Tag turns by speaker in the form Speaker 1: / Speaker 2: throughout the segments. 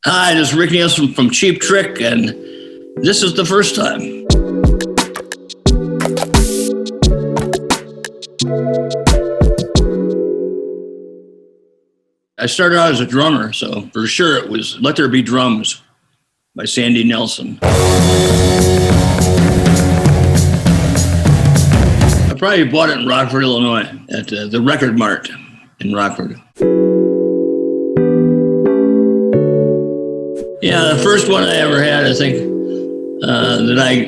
Speaker 1: Hi, this is Rick Nielsen from Cheap Trick, and this is the first time. I started out as a drummer, so for sure it was Let There Be Drums by Sandy Nelson. I probably bought it in Rockford, Illinois, at the Record Mart in Rockford. Yeah, the first one I ever had, I think, that I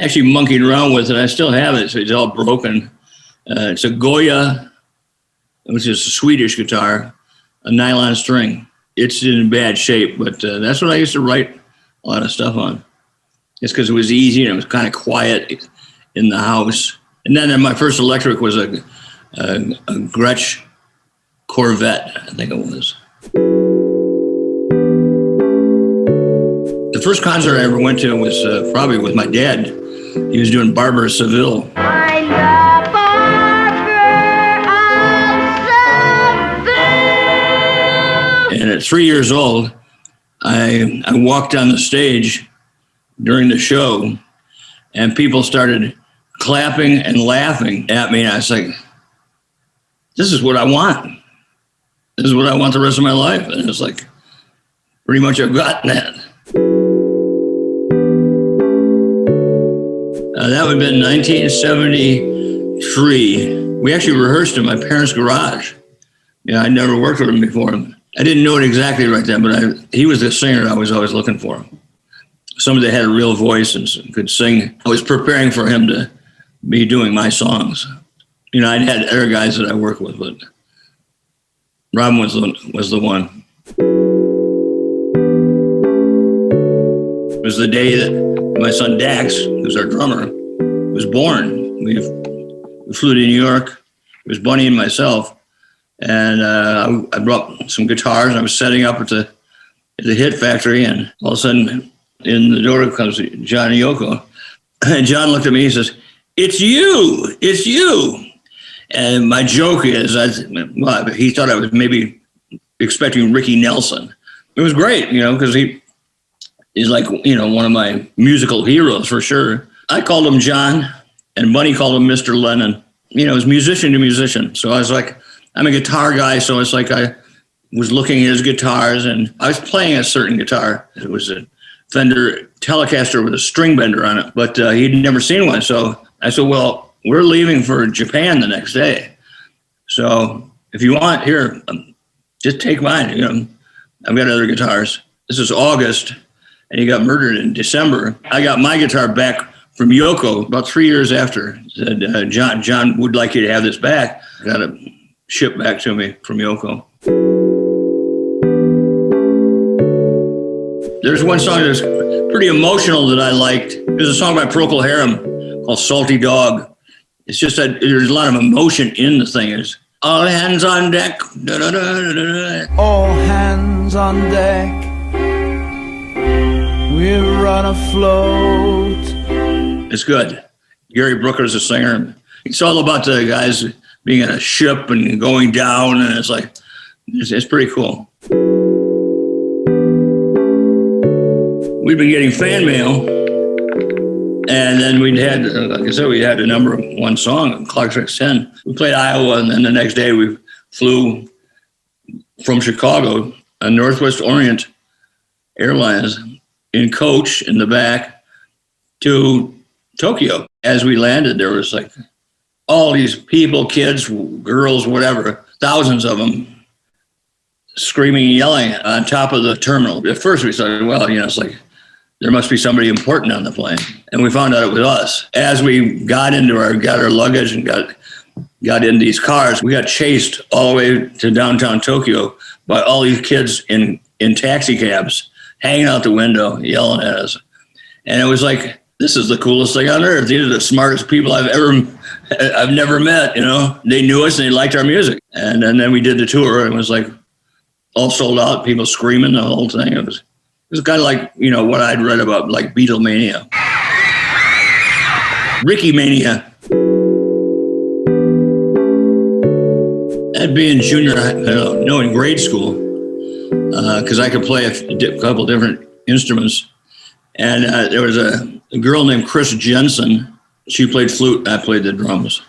Speaker 1: actually monkeyed around with, and I still have it, so it's all broken. It's a Goya, which is a Swedish guitar, a nylon string. It's in bad shape, but that's what I used to write a lot of stuff on. It's because it was easy and it was kind of quiet in the house. And then my first electric was a Gretsch Corvette, I think it was. The first concert I ever went to was probably with my dad. He was doing Barber of Seville.
Speaker 2: I love Barber of Seville.
Speaker 1: And at 3 years old, I walked on the stage during the show, and people started clapping and laughing at me. And I was like, this is what I want. This is what I want the rest of my life. And it's like, pretty much I've gotten that. That would have been 1973. We actually rehearsed in my parents' garage. Yeah, I never worked with him before. I didn't know it exactly right then, but he was the singer I was always looking for. Somebody that had a real voice and could sing. I was preparing for him to be doing my songs. You know, I'd had other guys that I worked with, but Robin was the one. It was the day that my son Dax, who's our drummer, was born. We flew to New York. It was Bunny and myself, and I brought some guitars. And I was setting up at the Hit Factory, and all of a sudden, in the door comes John and Yoko, and John looked at me. He says, "It's you! It's you!" And my joke is, he thought I was maybe expecting Ricky Nelson. It was great, you know, because he's like, you know, one of my musical heroes for sure. I called him John, and Bunny called him Mr. Lennon. You know, it's musician to musician. So I was like, I'm a guitar guy, so it's like I was looking at his guitars, and I was playing a certain guitar. It was a Fender Telecaster with a string bender on it, but he'd never seen one. So I said, well, we're leaving for Japan the next day. So if you want, here, just take mine. You know, I've got other guitars. This is August, and he got murdered in December. I got my guitar back from Yoko about 3 years after. Said, John would like you to have this back. Got it shipped back to me from Yoko. There's one song that's pretty emotional that I liked. There's a song by Procol Harum called Salty Dog. It's just that there's a lot of emotion in the thing. It's all hands on deck. Da, da, da, da, da.
Speaker 3: All hands on deck. We're run afloat.
Speaker 1: It's good. Gary Brooker's the singer. It's all about the guys being in a ship and going down, and it's like, it's pretty cool. We've been getting fan mail, and then we had the number one song, Clock Strikes 10. We played Iowa, and then the next day we flew from Chicago on Northwest Orient Airlines in coach in the back to Tokyo. As we landed, there was like all these people, kids, girls, whatever, thousands of them screaming and yelling on top of the terminal. At first we thought, well, you know, it's like there must be somebody important on the plane. And we found out it was us. As we got our luggage and got in these cars, we got chased all the way to downtown Tokyo by all these kids in taxi cabs, hanging out the window, yelling at us. And it was like, this is the coolest thing on earth. These are the smartest people I've never met, you know. They knew us and they liked our music. And then we did the tour, and it was like all sold out, people screaming, the whole thing. It was kind of like, you know, what I'd read about, like Beatlemania. Ricky Mania. I'd be in in grade school. because I could play a couple different instruments. And there was a girl named Chris Jensen. She played flute. I played the drums.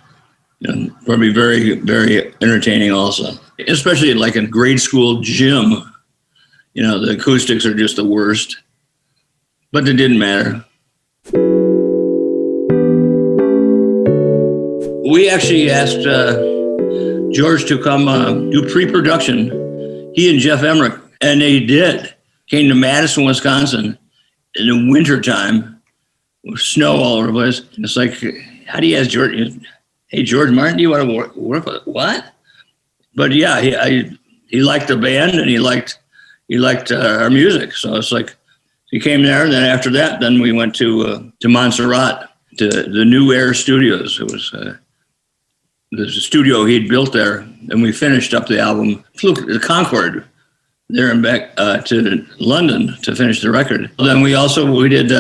Speaker 1: Probably very, very entertaining also, especially like in grade school gym. The acoustics are just the worst, but it didn't matter. We actually asked George to come do pre-production. He and Jeff Emmerich, and they did. Came to Madison, Wisconsin in the wintertime with snow all over the place. It's like, how do you ask George? Hey, George Martin, do you want to work with it? What? But yeah, he liked the band and he liked our music. So it's like he came there, and then after that, then we went to Montserrat to the New Air Studios. It was the studio he'd built there, and we finished up the album. Flew to Concord there and back to London to finish the record. Then we did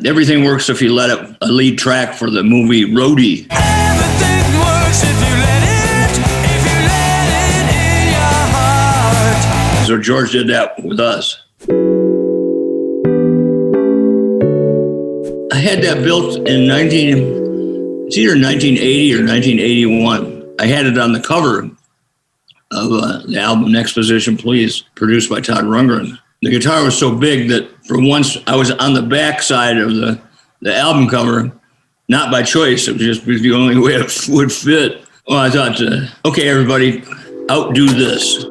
Speaker 1: Everything Works If You Let It, a lead track for the movie Roadie.
Speaker 4: Everything works if you let it in your heart.
Speaker 1: So George did that with us. I had that built in it's either 1980 or 1981. I had it on the cover of the album Next Position Please, produced by Todd Rundgren. The guitar was so big that for once I was on the back side of the album cover, not by choice. It was just the only way it would fit. Well, I thought, okay, everybody, outdo this.